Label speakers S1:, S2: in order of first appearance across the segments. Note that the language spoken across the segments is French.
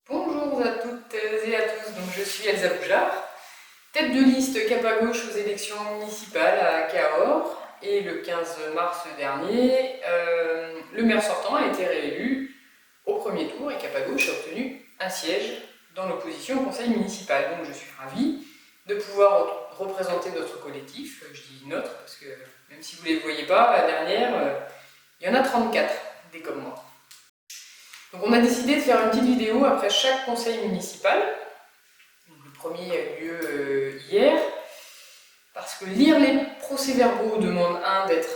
S1: Bonjour à toutes et à tous, donc je suis Elsa Boujard, tête de liste cap à gauche aux élections municipales à Cahors, et le 15 mars dernier, le maire sortant a été réélu au premier tour et cap à gauche a obtenu un siège dans l'opposition au conseil municipal. Donc je suis ravie de pouvoir représenter notre collectif, je dis notre parce que même si vous ne les voyez pas, la dernière, il y en a 34 des comme moi. Donc on a décidé de faire une petite vidéo après chaque conseil municipal. Donc le premier a eu lieu hier, parce que lire les procès-verbaux demande d'être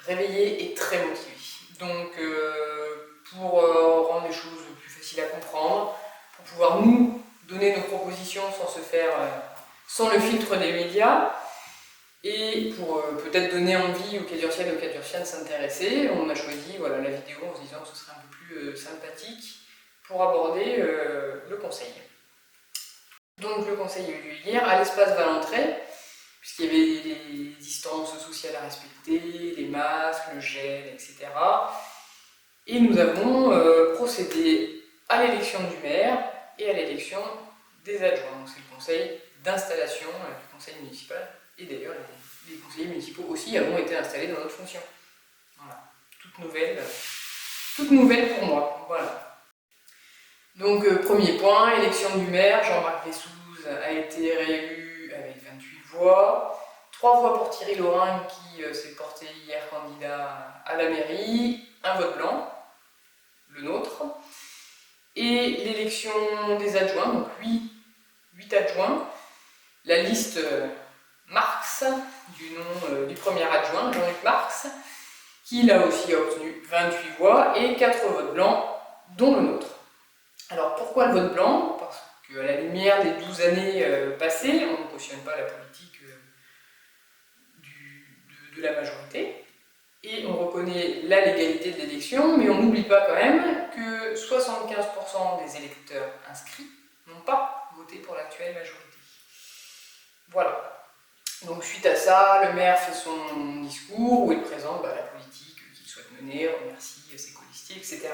S1: réveillé et très motivé. Donc pour rendre les choses plus faciles à comprendre, pour pouvoir nous donner nos propositions sans le filtre des médias, et pour peut-être donner envie aux Cadurciennes et aux Cadurciens de s'intéresser, on a choisi la vidéo en se disant que ce serait un peu plus sympathique pour aborder le conseil. Donc le conseil a eu lieu hier à l'espace Valentré, puisqu'il y avait des distances sociales à respecter, les masques, le gel, etc. Et nous avons procédé à l'élection du maire et à l'élection des adjoints. Donc c'est le conseil d'installation du conseil municipal. Et d'ailleurs, les conseillers municipaux aussi avons été installés dans notre fonction. Voilà, toute nouvelle pour moi. Voilà. Donc, premier point, élection du maire. Jean-Marc Lessouze a été réélu avec 28 voix. 3 voix pour Thierry Lorrain qui s'est porté hier candidat à la mairie. Un vote blanc, le nôtre. Et l'élection des adjoints, donc 8 adjoints. La liste Marx, du nom du premier adjoint, Jean-Luc Marx, qui là aussi a obtenu 28 voix et 4 votes blancs, dont le nôtre. Alors pourquoi le vote blanc? Parce qu'à la lumière des 12 années passées, on ne cautionne pas la politique de la majorité, et on reconnaît la légalité de l'élection, mais on n'oublie pas quand même que 75% des électeurs inscrits n'ont pas voté pour l'actuelle majorité. Voilà. Donc suite à ça, le maire fait son discours où il présente la politique qu'il souhaite mener, remercie ses colistiers, etc.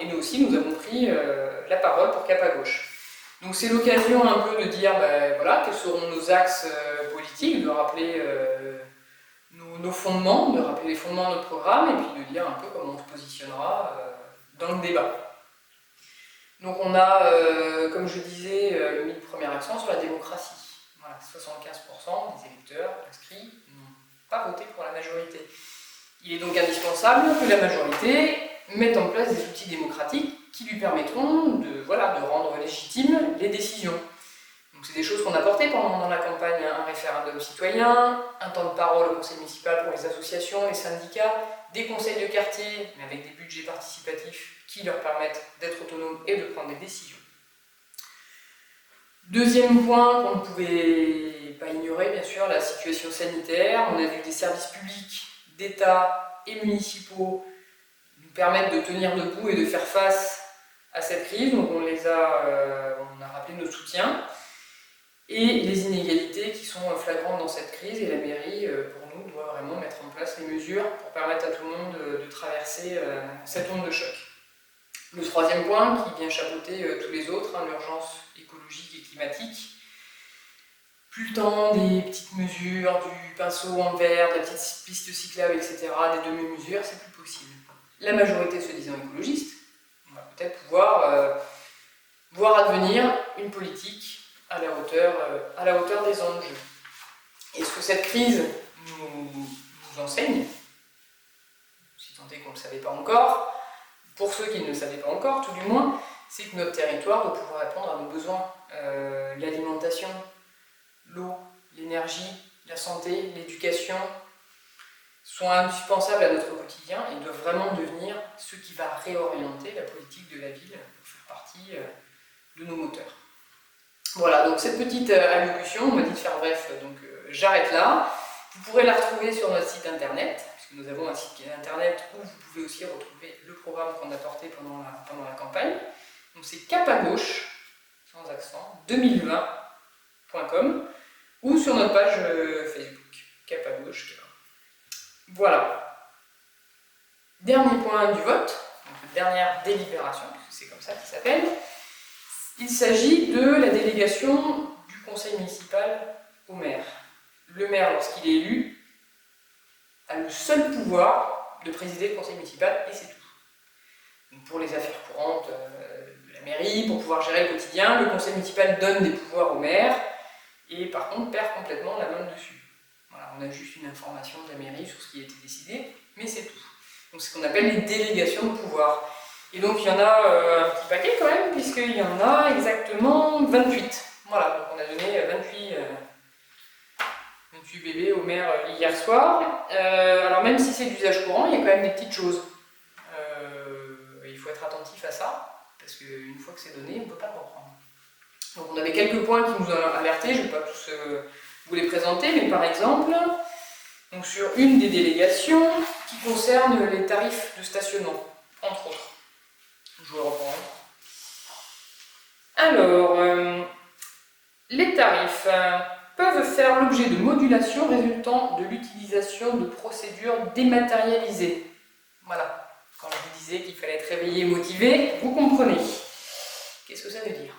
S1: Et nous aussi, nous avons pris la parole pour Cap à gauche. Donc c'est l'occasion un peu de dire quels seront nos axes politiques, de rappeler nos fondements, de rappeler les fondements de notre programme, et puis de dire un peu comment on se positionnera dans le débat. Donc on a, comme je disais, mis le premier accent sur la démocratie. Voilà, 75% des électeurs inscrits n'ont pas voté pour la majorité. Il est donc indispensable que la majorité mette en place des outils démocratiques qui lui permettront de rendre légitimes les décisions. Donc c'est des choses qu'on a portées pendant la campagne, un référendum citoyen, un temps de parole au conseil municipal pour les associations, les syndicats, des conseils de quartier, mais avec des budgets participatifs qui leur permettent d'être autonomes et de prendre des décisions. Deuxième point qu'on ne pouvait pas ignorer, bien sûr, la situation sanitaire. On a vu des services publics d'État et municipaux nous permettre de tenir debout et de faire face à cette crise. Donc on a rappelé notre soutien. Et les inégalités qui sont flagrantes dans cette crise, et la mairie, pour nous, doit vraiment mettre en place les mesures pour permettre à tout le monde de traverser cette onde de choc. Le troisième point, qui vient chapeauter tous les autres, l'urgence écologique et climatique. Plus le temps des petites mesures, du pinceau en verre, de la petite piste cyclable, etc., des demi-mesures, c'est plus possible. La majorité se disant écologiste, on va peut-être pouvoir voir advenir une politique à la hauteur des enjeux. Et ce que cette crise nous enseigne, si tant est qu'on ne le savait pas encore, pour ceux qui ne le savaient pas encore, tout du moins, c'est que notre territoire doit pouvoir répondre à nos besoins. L'alimentation, l'eau, l'énergie, la santé, l'éducation sont indispensables à notre quotidien et doivent vraiment devenir ce qui va réorienter la politique de la ville pour faire partie de nos moteurs. Voilà, donc cette petite allocution, on m'a dit de faire bref, donc j'arrête là. Vous pourrez la retrouver sur notre site internet, puisque nous avons un site internet où vous pouvez aussi retrouver le programme qu'on a porté pendant la campagne. Donc c'est cap à gauche, sans accent, 2020.com, ou sur notre page Facebook, cap à gauche. Voilà. Dernier point du vote, donc dernière délibération, puisque c'est comme ça qu'il s'appelle, Il s'agit de la délégation du conseil municipal au maire. Le maire, lorsqu'il est élu, a le seul pouvoir de présider le conseil municipal et c'est tout. Donc pour les affaires courantes de la mairie, pour pouvoir gérer le quotidien, le conseil municipal donne des pouvoirs au maire et par contre perd complètement la main dessus. Voilà, on a juste une information de la mairie sur ce qui a été décidé, mais c'est tout. Donc c'est ce qu'on appelle les délégations de pouvoir. Et donc il y en a un petit paquet quand même, puisqu'il y en a exactement 28. Voilà, donc on a donné 28 bébés au maire hier soir. Alors même si c'est d'usage courant, il y a quand même des petites choses. Il faut être attentif à ça, parce qu'une fois que c'est donné, on ne peut pas le reprendre. Donc on avait quelques points qui nous ont alertés, je ne vais pas tous vous les présenter, mais par exemple, donc sur une des délégations qui concerne les tarifs de stationnement, entre autres. Je vous le reprends. Alors, les tarifs peuvent faire l'objet de modulations résultant de l'utilisation de procédures dématérialisées. Voilà, quand je vous disais qu'il fallait être réveillé et motivé, vous comprenez. Qu'est-ce que ça veut dire?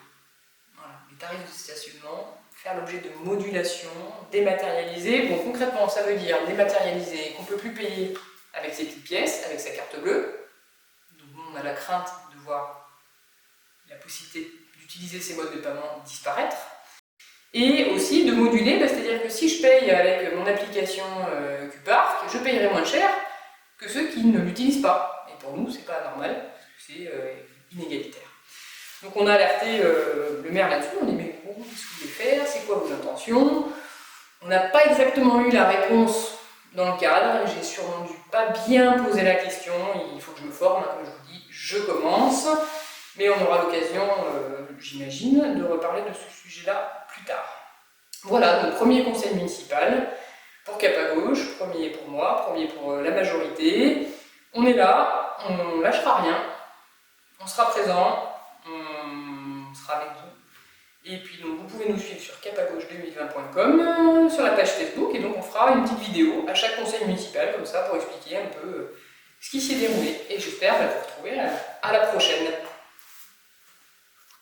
S1: Voilà, les tarifs de stationnement, faire l'objet de modulations dématérialisées. Bon, concrètement, ça veut dire dématérialisé, qu'on ne peut plus payer avec ses petites pièces, avec sa carte bleue. Donc nous, on a la crainte de voir la possibilité d'utiliser ces modes de paiement disparaître. Et aussi de moduler, c'est-à-dire que si je paye avec mon application QPark, je payerai moins cher que ceux qui ne l'utilisent pas. Et pour nous, c'est pas normal, parce que c'est inégalitaire. Donc on a alerté le maire là-dessus, on dit mais bon, qu'est-ce que vous voulez faire, c'est quoi vos intentions? On n'a pas exactement eu la réponse dans le cadre, j'ai sûrement dû pas bien poser la question, il faut que je me forme, comme je vous dis, je commence, mais on aura l'occasion, j'imagine, de reparler de ce sujet-là plus tard. Voilà, donc premier conseil municipal pour Cap à Gauche, premier pour moi, premier pour la majorité. On est là, on ne lâchera rien, on sera présent, on sera avec vous. Et puis donc vous pouvez nous suivre sur capagauche2020.com, sur la page Facebook, et donc on fera une petite vidéo à chaque conseil municipal, comme ça, pour expliquer un peu ce qui s'est déroulé. Et j'espère vous retrouver à la prochaine.